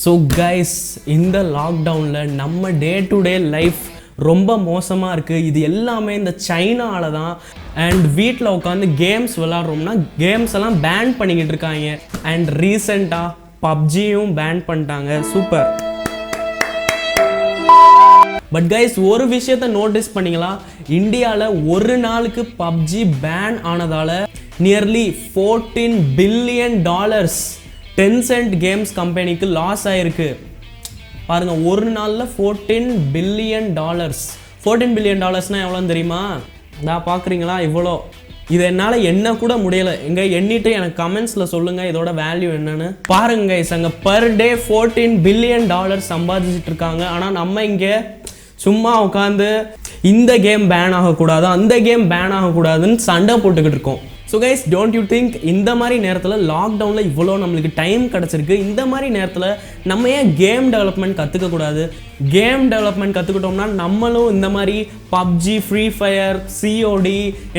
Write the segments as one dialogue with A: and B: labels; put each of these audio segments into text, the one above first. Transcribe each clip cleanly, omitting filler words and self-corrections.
A: So guys, இந்த லாக்டவுனில் நம்ம டே டு டே லைஃப் ரொம்ப மோசமாக இருக்குது. இது எல்லாமே இந்த சைனாவில் தான். அண்ட் வீட்டில் உட்காந்து கேம்ஸ் விளாட்றோம்னா கேம்ஸ் எல்லாம் பேன் பண்ணிக்கிட்டு இருக்காங்க. அண்ட் ரீசெண்டாக பப்ஜியும் பேன் பண்ணிட்டாங்க. சூப்பர். பட் கைஸ், ஒரு விஷயத்த நோட்டீஸ் பண்ணிங்களா? இந்தியாவில் ஒரு நாளுக்கு பப்ஜி பேன் ஆனதால் நியர்லி $14 பில்லியன் Tencent கேம்ஸ் கம்பெனிக்கு லாஸ் ஆயிருக்கு. பாருங்க, ஒரு நாளில் $14 பில்லியன். $14 பில்லியன் எவ்வளோன்னு தெரியுமா? நான் பார்க்குறீங்களா? இவ்வளோ. இது என்னால் என்ன கூட முடியலை. எங்கே எண்ணிட்டு எனக்கு கமெண்ட்ஸில் சொல்லுங்கள் இதோட வேல்யூ என்னன்னு. பாருங்க கைஸ், அங்கே பர் டே $14 பில்லியன் சம்பாதிச்சுட்டு இருக்காங்க. ஆனால் நம்ம இங்கே சும்மா உட்காந்து இந்த கேம் பேன் ஆகக்கூடாது, அந்த கேம் பேன் ஆகக்கூடாதுன்னு சண்டை போட்டுக்கிட்டு இருக்கோம். So guys, don't you think இந்த மாதிரி நேரத்தில் லாக்டவுனில் இவ்வளோ நம்மளுக்கு டைம் கிடச்சிருக்கு, இந்த மாதிரி நேரத்தில் நம்ம ஏன் கேம் டெவலப்மெண்ட் கற்றுக்கக்கூடாது? கேம் டெவலப்மெண்ட் கற்றுக்கிட்டோம்னா நம்மளும் இந்த மாதிரி பப்ஜி, ஃப்ரீ ஃபயர், COD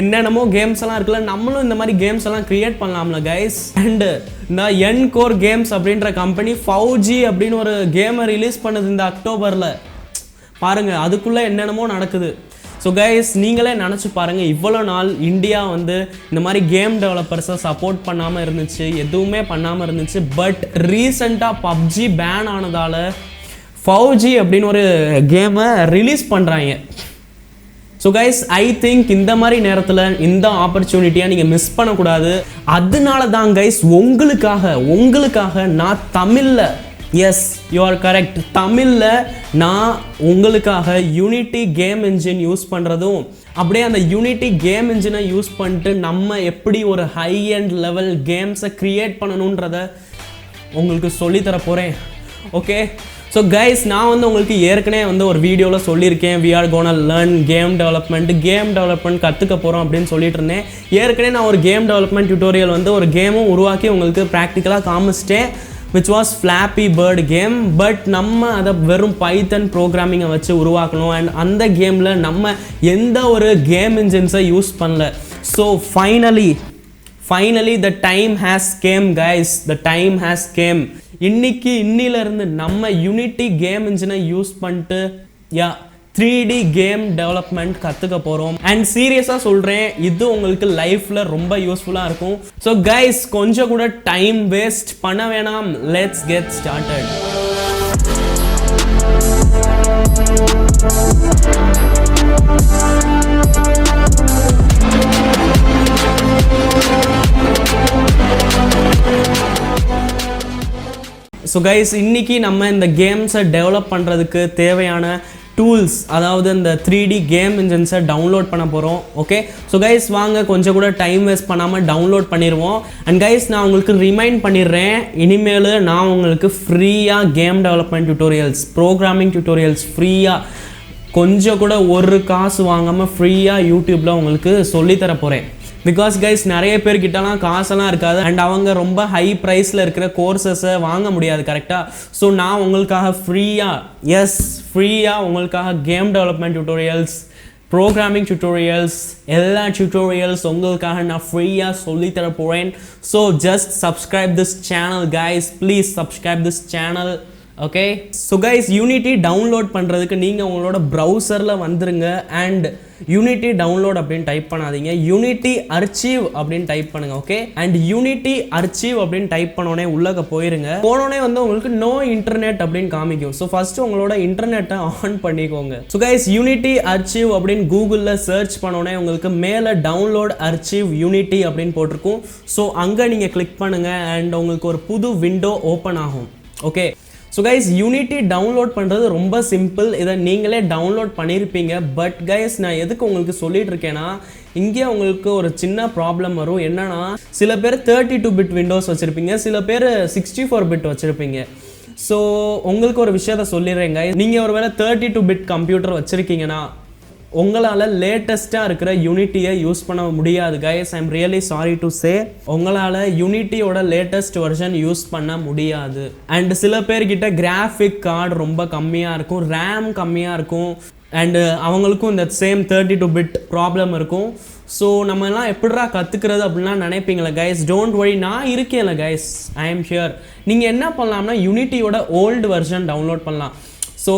A: என்னென்னமோ கேம்ஸ் எல்லாம் இருக்குல்ல, நம்மளும் இந்த மாதிரி கேம்ஸ் எல்லாம் கிரியேட் பண்ணலாம்ல கைஸ். அண்டு இந்த Encore கேம்ஸ் அப்படின்ற கம்பெனி 5G அப்படின்னு ஒரு கேமை ரிலீஸ் பண்ணுது இந்த அக்டோபரில். பாருங்கள், அதுக்குள்ளே என்னென்னமோ நடக்குது. ஸோ கைஸ், நீங்களே நினச்சி பாருங்கள், இவ்வளோ நாள் இந்தியா வந்து இந்த மாதிரி கேம் டெவலப்பர்ஸை சப்போர்ட் பண்ணாமல் இருந்துச்சு, எதுவுமே பண்ணாமல் இருந்துச்சு. பட் ரீசெண்டாக பப்ஜி பேன் ஆனதால் 5G அப்படின்னு ஒரு கேமை ரிலீஸ் பண்ணுறாங்க. ஸோ கைஸ், ஐ திங்க் இந்த மாதிரி நேரத்தில் இந்த ஆப்பர்ச்சுனிட்டியை நீங்கள் மிஸ் பண்ணக்கூடாது. அதனால தான் கைஸ் உங்களுக்காக நான் தமிழில், எஸ் யூ ஆர் கரெக்ட், தமிழில் நான் உங்களுக்காக யூனிட்டி கேம் இன்ஜின் யூஸ் பண்ணுறதும், அப்படியே அந்த யூனிட்டி கேம் இன்ஜினை யூஸ் பண்ணிட்டு நம்ம எப்படி ஒரு ஹை அண்ட் லெவல் கேம்ஸை க்ரியேட் பண்ணணுன்றத உங்களுக்கு சொல்லித்தர போகிறேன். ஓகே, ஸோ கைஸ், நான் வந்து உங்களுக்கு ஏற்கனவே வந்து ஒரு வீடியோவில் சொல்லியிருக்கேன், we are gonna learn game development கற்றுக்க போகிறோம் அப்படின்னு சொல்லிட்டு இருந்தேன். ஏற்கனவே நான் ஒரு கேம் டெவலப்மெண்ட் டியூட்டோரியல் வந்து ஒரு கேமும் உருவாக்கி உங்களுக்கு ப்ராக்டிக்கலாக காமிச்சிட்டேன், which was Flappy Bird game. But நம்ம அதை வெறும் பைத்தன் ப்ரோக்ராமிங்கை வச்சு உருவாக்கணும். அண்ட் அந்த கேமில் நம்ம எந்த ஒரு கேம் இன்ஜின்ஸை யூஸ் பண்ணல. So finally the time has came guys, the time has came. இன்னிலிருந்து நம்ம யூனிட்டி கேம் இன்ஜினை யூஸ் பண்ணிட்டு 3D கேம் டெவலப்மெண்ட் கற்றுக்க போகிறோம். அண்ட் சீரியஸாக சொல்கிறேன், இது உங்களுக்கு லைஃப்பில் ரொம்ப யூஸ்ஃபுல்லாக இருக்கும். ஸோ கைஸ், கொஞ்சம் கூட டைம் வேஸ்ட் பண்ண வேணாம், let's get started. So guys, இன்றைக்கி நம்ம இந்த கேம்ஸை டெவலப் பண்ணுறதுக்கு தேவையான டூல்ஸ், அதாவது இந்த 3D கேம் இன்ஜின்ஸை டவுன்லோட் பண்ண போகிறோம். ஓகே, ஸோ கைஸ், வாங்க கொஞ்சம் கூட டைம் வேஸ்ட் பண்ணாமல் டவுன்லோட் பண்ணிடுவோம். அண்ட் கைஸ், நான் உங்களுக்கு ரிமைண்ட் பண்ணிடுறேன், இனிமேல் நான் உங்களுக்கு ஃப்ரீயாக game development tutorials, programming tutorials ஃப்ரீயாக, கொஞ்சம் கூட ஒரு காசு வாங்காமல் ஃப்ரீயாக யூடியூப்பில் உங்களுக்கு சொல்லித்தர போகிறேன். பிகாஸ் கைஸ், நிறைய பேர்கிட்டலாம் காசெல்லாம் இருக்காது அண்ட் அவங்க ரொம்ப ஹை ப்ரைஸில் இருக்கிற கோர்சஸை வாங்க முடியாது கரெக்டாக. ஸோ நான் உங்களுக்காக ஃப்ரீயாக உங்களுக்காக game development tutorials, programming tutorials, எல்லா டியூட்டோரியல்ஸ் உங்களுக்காக நான் ஃப்ரீயாக சொல்லித்தர போகிறேன். So just subscribe this channel guys, please subscribe this channel. Okay, so guys, unity download பண்ணுறதுக்கு நீங்கள் உங்களோட ப்ரௌசரில் வந்துருங்க. அண்ட் யூனிட்டி டவுன்லோட் அப்படின்னு டைப் பண்ணாதீங்க, யூனிட்டி அர்ச்சீவ் அப்படின்னு டைப் பண்ணுங்கள். ஓகே, அண்ட் யூனிட்டி அர்ச்சீவ் அப்படின்னு டைப் பண்ணோடனே உள்ளே போனோடனே வந்து உங்களுக்கு நோ இன்டர்நெட் அப்படின்னு காமிக்கும். ஸோ ஃபஸ்ட்டு உங்களோட இன்டர்நெட்டை ஆன் பண்ணிக்கோங்க. ஸோ கைஸ், யூனிட்டி அர்ச்சீவ் அப்படின்னு கூகுளில் சர்ச் பண்ணோடனே உங்களுக்கு மேலே டவுன்லோட் அர்ச்சீவ் யூனிட்டி அப்படின்னு போட்டிருக்கும். ஸோ அங்கே நீங்கள் கிளிக் பண்ணுங்கள் அண்ட் உங்களுக்கு ஒரு புது விண்டோ ஓப்பன் ஆகும். Okay, so guys, unity download பண்ணுறது ரொம்ப சிம்பிள், இதை நீங்களே டவுன்லோட் பண்ணியிருப்பீங்க. பட் கைஸ், நான் எதுக்கு உங்களுக்கு சொல்லிட்டு இருக்கேன்னா, இங்கே உங்களுக்கு ஒரு சின்ன ப்ராப்ளம் வரும். என்னன்னா, சில பேர் 32 பிட் விண்டோஸ் வச்சுருப்பீங்க, சில பேர் 64 பிட் வச்சுருப்பீங்க. ஸோ உங்களுக்கு ஒரு விஷயத்த சொல்லிடுறேங்க, நீங்கள் ஒரு வேளை 32 பிட் கம்ப்யூட்டர் வச்சுருக்கீங்கன்னா உங்களால் லேட்டஸ்ட்டாக இருக்கிற யூனிட்டியை யூஸ் பண்ண முடியாது guys. I am really sorry to say, உங்களால் யூனிட்டியோட லேட்டஸ்ட் வெர்ஷன் யூஸ் பண்ண முடியாது. அண்ட் சில பேர்கிட்ட கிராஃபிக் கார்டு ரொம்ப கம்மியாக இருக்கும், ரேம் கம்மியாக இருக்கும், அண்டு அவங்களுக்கும் இந்த சேம் 32 பிட் ப்ராப்ளம் இருக்கும். ஸோ நம்மலாம் எப்படிடா கற்றுக்கிறது அப்படின்லாம் நினைப்பீங்களே கைஸ், டோன்ட் வரி, நான் இருக்கேன்ல கைஸ், ஐ எம் ஷியர். நீங்கள் என்ன பண்ணலாம்னா யூனிட்டியோட ஓல்டு வெர்ஷன் டவுன்லோட் பண்ணலாம். ஸோ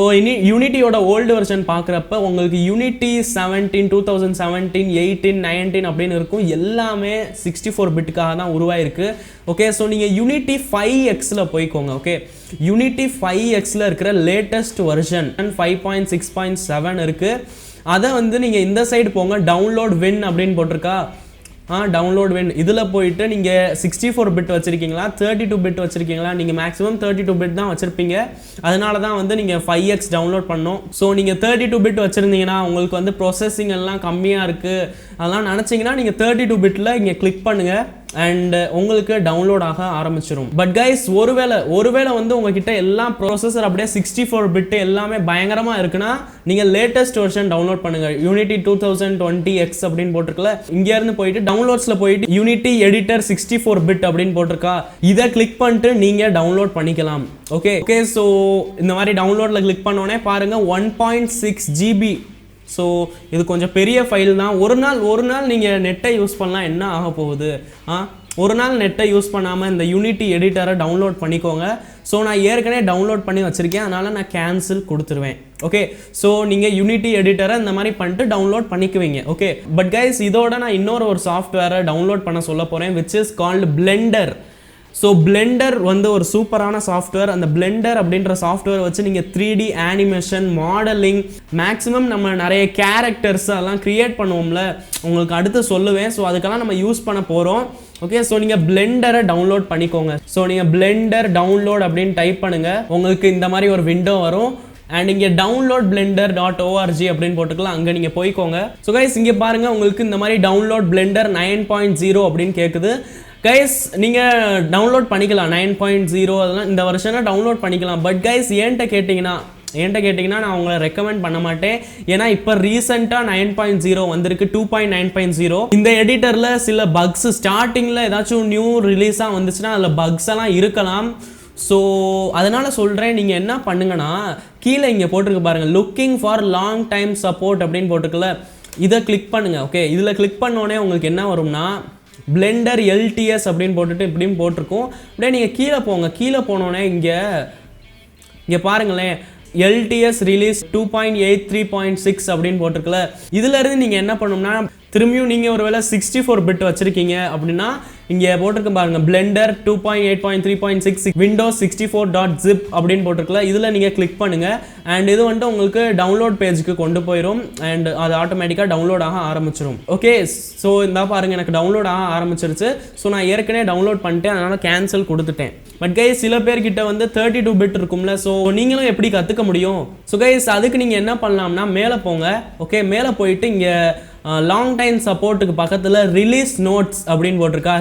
A: யூனிட்டியோட ஓல்டு வெர்ஷன் பார்க்குறப்ப உங்களுக்கு யூனிட்டி 17, 2017, 18, 19 அப்படின்னு இருக்கும். எல்லாமே 64 பிட்டுக்காக தான் உருவாயிருக்கு. ஓகே, ஸோ நீங்கள் யூனிட்டி 5Xல போய்க்கோங்க. ஓகே, யூனிட்டி 5Xல இருக்கிற லேட்டஸ்ட் வெர்ஷன் 5.6.7 இருக்குது. அதை வந்து நீங்கள் இந்த சைடு போங்க, டவுன்லோட் வின் அப்படின்னு போட்டிருக்கா, டவுன்லோட் வின். இதில் போயிட்டு நீங்கள் 64 பிட் வச்சுருக்கீங்களா 32 பிட் வச்சுருக்கீங்களா, நீங்கள் மேக்ஸிமம் 32 பிட் தான் வச்சுருப்பீங்க. அதனால தான் வந்து நீங்கள் 5X டவுன்லோட் பண்ணோம். ஸோ நீங்கள் 32 பிட் வச்சுருந்தீங்கன்னா உங்களுக்கு வந்து ப்ராசஸிங் எல்லாம் கம்மியாக இருக்குது அதெல்லாம் நினச்சிங்கன்னா நீங்கள் 32 பிட்டில் இங்கே கிளிக் பண்ணுங்கள் அண்ட் உங்களுக்கு டவுன்லோட் ஆக ஆரம்பிச்சிடும். பட் கைஸ், ஒருவேளை வந்து உங்ககிட்ட எல்லா ப்ராசஸர் அப்படியே 64 பிட் எல்லாமே பயங்கரமாக இருக்குன்னா நீங்கள் லேட்டஸ்ட் வெர்ஷன் டவுன்லோட் பண்ணுங்கள். யூனிட்டி 2020X அப்படின்னு போட்டிருக்கல, இங்கேருந்து போயிட்டு டவுன்லோட்ஸில் போயிட்டு யூனிட்டி எடிட்டர் 64 பிட் அப்படின்னு போட்டிருக்கா, இதை கிளிக் பண்ணிட்டு நீங்கள் டவுன்லோட் பண்ணிக்கலாம். ஓகே, ஸோ இந்த மாதிரி டவுன்லோடில் கிளிக் பண்ணோடனே பாருங்கள் 1.6 GB. ஸோ இது கொஞ்சம் பெரிய ஃபைல் தான். ஒரு நாள் நீங்கள் நெட்டை யூஸ் பண்ணலாம், என்ன ஆக போகுது? ஒரு நாள் நெட்டை யூஸ் பண்ணாமல் இந்த யூனிட்டி எடிட்டரை டவுன்லோட் பண்ணிக்கோங்க. ஸோ நான் ஏற்கனவே டவுன்லோட் பண்ணி வச்சுருக்கேன், அதனால் நான் கேன்சல் கொடுத்துருவேன். ஓகே, ஸோ நீங்கள் யூனிட்டி எடிட்டரை இந்த மாதிரி பண்ணிட்டு டவுன்லோட் பண்ணிக்குவீங்க. ஓகே, பட் கைஸ், இதோட நான் இன்னொரு சாஃப்ட்வேரை டவுன்லோட் பண்ண சொல்ல போகிறேன், which is called Blender. So Blender வந்து ஒரு சூப்பரான சாஃப்ட்வேர். அந்த பிளெண்டர் அப்படின்ற சாஃப்ட்வேர் வச்சு நீங்கள் 3D அனிமேஷன், மாடலிங், மேக்ஸிமம் நம்ம நிறைய கேரக்டர்ஸ் அதெல்லாம் க்ரியேட் பண்ணுவோம்ல, உங்களுக்கு அடுத்து சொல்லுவேன். ஸோ அதுக்கெல்லாம் நம்ம யூஸ் பண்ண போகிறோம். ஓகே, ஸோ நீங்கள் பிளெண்டரை டவுன்லோட் பண்ணிக்கோங்க. ஸோ நீங்கள் பிளெண்டர் டவுன்லோட் அப்படின்னு டைப் பண்ணுங்கள், உங்களுக்கு இந்த மாதிரி ஒரு விண்டோ வரும். அண்ட் இங்கே downloadblender.org அப்படின்னு போட்டுக்கலாம், அங்கே நீங்கள் போய்க்கோங்க. ஸோ கைஸ், இங்கே பாருங்கள், உங்களுக்கு இந்த மாதிரி டவுன்லோட் பிளெண்டர் 9.0 அப்படின்னு கேட்குது. கைஸ், நீங்கள் டவுன்லோட் பண்ணிக்கலாம் 9.0 அதெல்லாம் இந்த வருஷனா டவுன்லோட் பண்ணிக்கலாம். பட் கைஸ், என்கிட்ட கேட்டிங்கன்னா நான் உங்களை ரெக்கமெண்ட் பண்ண மாட்டேன். ஏன்னா இப்போ ரீசெண்டாக 9.0 வந்திருக்கு, 2.9.0. இந்த எடிட்டரில் சில பக்ஸ் ஸ்டார்டிங்கில் ஏதாச்சும் நியூ ரிலீஸாக வந்துச்சுன்னா அதில் பக்ஸ் எல்லாம் இருக்கலாம். ஸோ அதனால் சொல்கிறேன், நீங்கள் என்ன பண்ணுங்கன்னா கீழே இங்கே போட்டிருக்கு பாருங்கள், looking for long time support அப்படின்னு போட்டிருக்குல்ல, இதை கிளிக் பண்ணுங்கள். ஓகே, இதில் கிளிக் பண்ணோடனே உங்களுக்கு என்ன வரும்னா பிளெண்டர் LTS அப்படின்னு போட்டுட்டு இப்படியும் போட்டிருக்கோம். அப்படியே நீங்கள் கீழே போனோடனே இங்கே பாருங்களேன், LTS ரிலீஸ் 2.83.6 அப்படின்னு போட்டிருக்குல்ல, இதிலேருந்து நீங்கள் என்ன பண்ணணும்னா திரும்பியும் நீங்கள் ஒருவேளை 64 பிட் வச்சுருக்கீங்க அப்படின்னா இங்கே போட்டிருக்க பாருங்க, பிளெண்டர் 2.8.3.6 விண்டோஸ் 64.zip அப்படின்னு போட்டிருக்கல, இதில் நீங்கள் கிளிக் பண்ணுங்கள். அண்ட் இது வந்துட்டு உங்களுக்கு டவுன்லோட் பேஜுக்கு கொண்டு போயிடும் அண்ட் அது ஆட்டோமேட்டிக்காக டவுன்லோட் ஆக ஆரம்பிச்சிடும். ஓகே, ஸோ இந்த பாருங்கள், எனக்கு டவுன்லோட் ஆக ஆரம்பிச்சிருச்சு. ஸோ நான் ஏற்கனவே டவுன்லோட் பண்ணிட்டேன், அதனால் கேன்சல் கொடுத்துட்டேன். பட் கைஸ், சில பேர்கிட்ட வந்து 32 பிட் இருக்கும்ல, ஸோ நீங்களும் எப்படி கற்றுக்க முடியும்? ஸோ கைஸ், அதுக்கு நீங்கள் என்ன பண்ணலாம்னா மேலே போங்க. ஓகே, மேலே போயிட்டு இங்கே லாங் டைம் சப்போர்ட்டுக்கு பக்கத்தில் ரிலீஸ் நோட்ஸ் அப்படின்னு போட்டிருக்கா,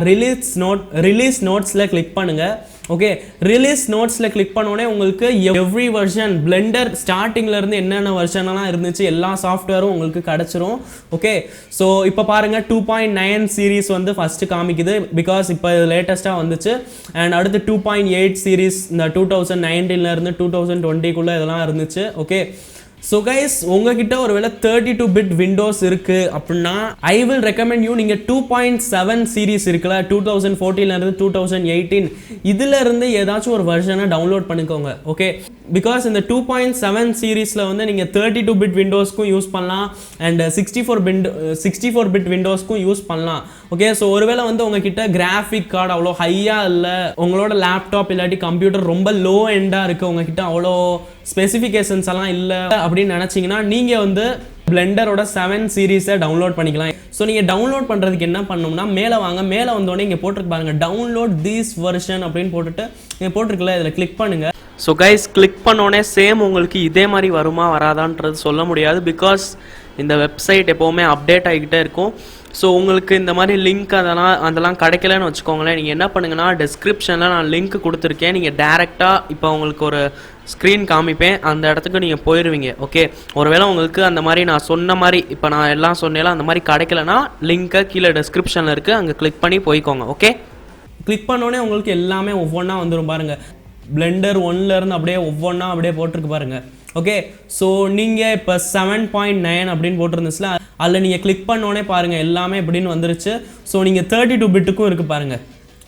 A: ரிலீஸ் நோட்ஸில் கிளிக் பண்ணுங்கள். ஓகே, ரிலீஸ் நோட்ஸில் கிளிக் பண்ணோடனே உங்களுக்கு எவ்ரி வெர்ஷன் பிளெண்டர் ஸ்டார்டிங்லேருந்து என்னென்ன வெர்ஷனெல்லாம் இருந்துச்சு எல்லா சாஃப்ட்வேரும் உங்களுக்கு கிடச்சிரும். ஓகே, ஸோ இப்போ பாருங்கள் 2.9 சீரீஸ் வந்து ஃபஸ்ட்டு காமிக்குது, பிகாஸ் இப்போ லேட்டஸ்ட்டாக வந்துச்சு. அண்ட் அடுத்து 2.8 சீரீஸ் இந்த 2019 2020 இதெல்லாம் இருந்துச்சு. ஓகே, ஸோ கைஸ், உங்ககிட்ட ஒருவேளை 32 பிட் விண்டோஸ் இருக்குது அப்படின்னா ஐ வில் ரெக்கமெண்ட் யூ நீங்கள் 2.7 சீரீஸ் இருக்குல்ல, 2014 2018 இதில் இருந்து ஏதாச்சும் ஒரு வெர்ஷனை டவுன்லோட் பண்ணிக்கோங்க. ஓகே, பிகாஸ் இந்த 2.7 சீரீஸில் வந்து நீங்கள் 32 பிட் விண்டோஸ்க்கும் யூஸ் பண்ணலாம் அண்ட் 64 பிட் விண்டோஸ்க்கும் யூஸ் பண்ணலாம். ஓகே, ஸோ ஒருவேளை வந்து உங்ககிட்ட கிராஃபிக் கார்டு அவ்வளோ ஹையாக இல்லை, உங்களோட லேப்டாப் இல்லாட்டி கம்ப்யூட்டர் ரொம்ப லோ எண்டாக இருக்குது, உங்ககிட்ட அவ்வளோ ஸ்பெசிஃபிகேஷன்ஸ் எல்லாம் இல்லை அப்படின்னு நினச்சிங்கன்னா நீங்கள் வந்து பிளெண்டரோட 7 சீரீஸை டவுன்லோட் பண்ணிக்கலாம். ஸோ நீங்கள் டவுன்லோட் பண்ணுறதுக்கு என்ன பண்ணணும்னா மேலே வாங்க, மேலே வந்தோடனே இங்கே போட்டிருக்கு பாருங்கள், டவுன்லோட் தீஸ் வெர்ஷன் அப்படின்னு போட்டுட்டு இங்கே போட்டிருக்குல்ல, இதில் கிளிக் பண்ணுங்கள். ஸோ கைஸ், கிளிக் பண்ணோடனே சேம் உங்களுக்கு இதே மாதிரி வருமா வராதான்றது சொல்ல முடியாது, பிகாஸ் இந்த வெப்சைட் எப்போவுமே அப்டேட் ஆகிக்கிட்டே இருக்கும். ஸோ உங்களுக்கு இந்த மாதிரி லிங்க் அதெல்லாம் கிடைக்கலன்னு வச்சுக்கோங்களேன், நீங்கள் என்ன பண்ணுங்கன்னா டிஸ்கிரிப்ஷனில் நான் லிங்க் கொடுத்துருக்கேன், நீங்கள் டேரெக்டாக இப்போ உங்களுக்கு ஒரு ஸ்க்ரீன் காமிப்பேன், அந்த இடத்துக்கு நீங்கள் போயிடுவீங்க. ஓகே, ஒருவேளை உங்களுக்கு அந்த மாதிரி நான் சொன்ன மாதிரி இப்போ நான் எல்லாம் சொன்னேன் அந்த மாதிரி கிடைக்கலனா லிங்க்கை கீழே டிஸ்கிரிப்ஷனில் இருக்குது, அங்கே கிளிக் பண்ணி போய்க்கோங்க. ஓகே, கிளிக் பண்ணோடனே உங்களுக்கு எல்லாமே ஒவ்வொன்றா வந்துடும் பாருங்கள், பிளெண்டர் 1லேருந்து அப்படியே ஒவ்வொன்றா அப்படியே போட்டிருக்கு பாருங்கள். ஓகே ஸோ நீங்கள் இப்போ 7.9 அப்படின்னு போட்டிருந்துச்சுல அதில் நீங்கள் கிளிக் பண்ணோடனே பாருங்கள் எல்லாமே இப்படின்னு வந்துருச்சு. ஸோ நீங்கள் 32 பிட்டுக்கும் இருக்குது பாருங்கள்.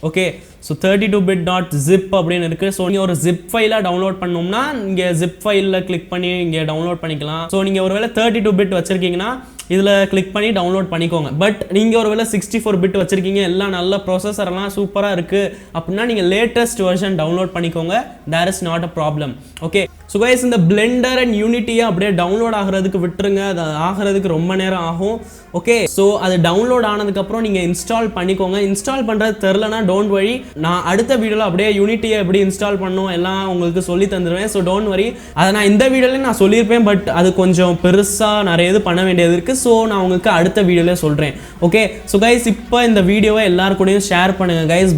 A: ஓகே ஸோ 32bit.zip அப்படின்னு இருக்குது. ஸோ நீங்கள் ஒரு ஜிப் ஃபைலாக டவுன்லோட் பண்ணோம்னா இங்கே ஜிப் ஃபைலில் கிளிக் பண்ணி இங்கே டவுன்லோட் பண்ணிக்கலாம். ஸோ நீங்கள் ஒருவேளை 32 பிட் வச்சுருக்கீங்கன்னா இதில் கிளிக் பண்ணி டவுன்லோட் பண்ணிக்கோங்க. பட் நீங்கள் ஒருவேளை 64 பிட் வச்சுருக்கீங்க, எல்லாம் நல்ல ப்ராசஸர்லாம் சூப்பராக இருக்குது அப்படின்னா நீங்கள் லேட்டஸ்ட் வெர்ஷன் டவுன்லோட் பண்ணிக்கோங்க. There is not a problem. Okay so guys இந்த பிளெண்டர் அண்ட் யூனிட்டியை அப்படியே டவுன்லோட் ஆகிறதுக்கு விட்டுருங்க. அது ஆகிறதுக்கு ரொம்ப நேரம் ஆகும். ஓகே ஸோ அது டவுன்லோட் ஆனதுக்கப்புறம் நீங்கள் இன்ஸ்டால் பண்ணிக்கோங்க. இன்ஸ்டால் பண்ணுறது தெரிலனா டோன்ட் வரி, நான் அடுத்த வீடியோவில் அப்படியே யூனிட்டியை எப்படி இன்ஸ்டால் பண்ணணும் எல்லாம் உங்களுக்கு சொல்லி தந்துடுவேன். ஸோ டோன்ட் வரி, அதை நான் இந்த வீடியோலையும் நான் சொல்லியிருப்பேன். பட் அது கொஞ்சம் பெருசாக நிறைய இது பண்ண வேண்டியது இருக்குது. ஸோ நான் உங்களுக்கு அடுத்த வீடியோவில் சொல்கிறேன். ஓகே ஸோ கைஸ் இப்போ இந்த வீடியோவை எல்லாருக்கூடையும் ஷேர் பண்ணுங்கள் கைஸ்.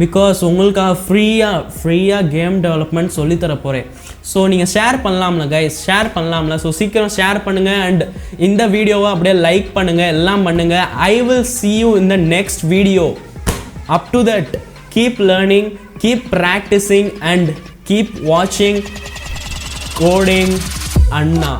A: பிகாஸ் உங்களுக்காக ஃப்ரீயாக கேம் டெவலப்மெண்ட் சொல்லித்தர போகிறேன். ஸோ நீங்கள் ஷேர் பண்ணலாம்ல கைஸ், ஷேர் பண்ணலாம்ல. ஸோ சீக்கிரம் ஷேர் பண்ணுங்கள் அண்ட் இந்த வீடியோவை அப்படியே லைக் பண்ணுங்கள், எல்லாம் பண்ணுங்கள். I will see you in the next video. Up to that, keep learning, keep practicing and keep watching Coding Anna.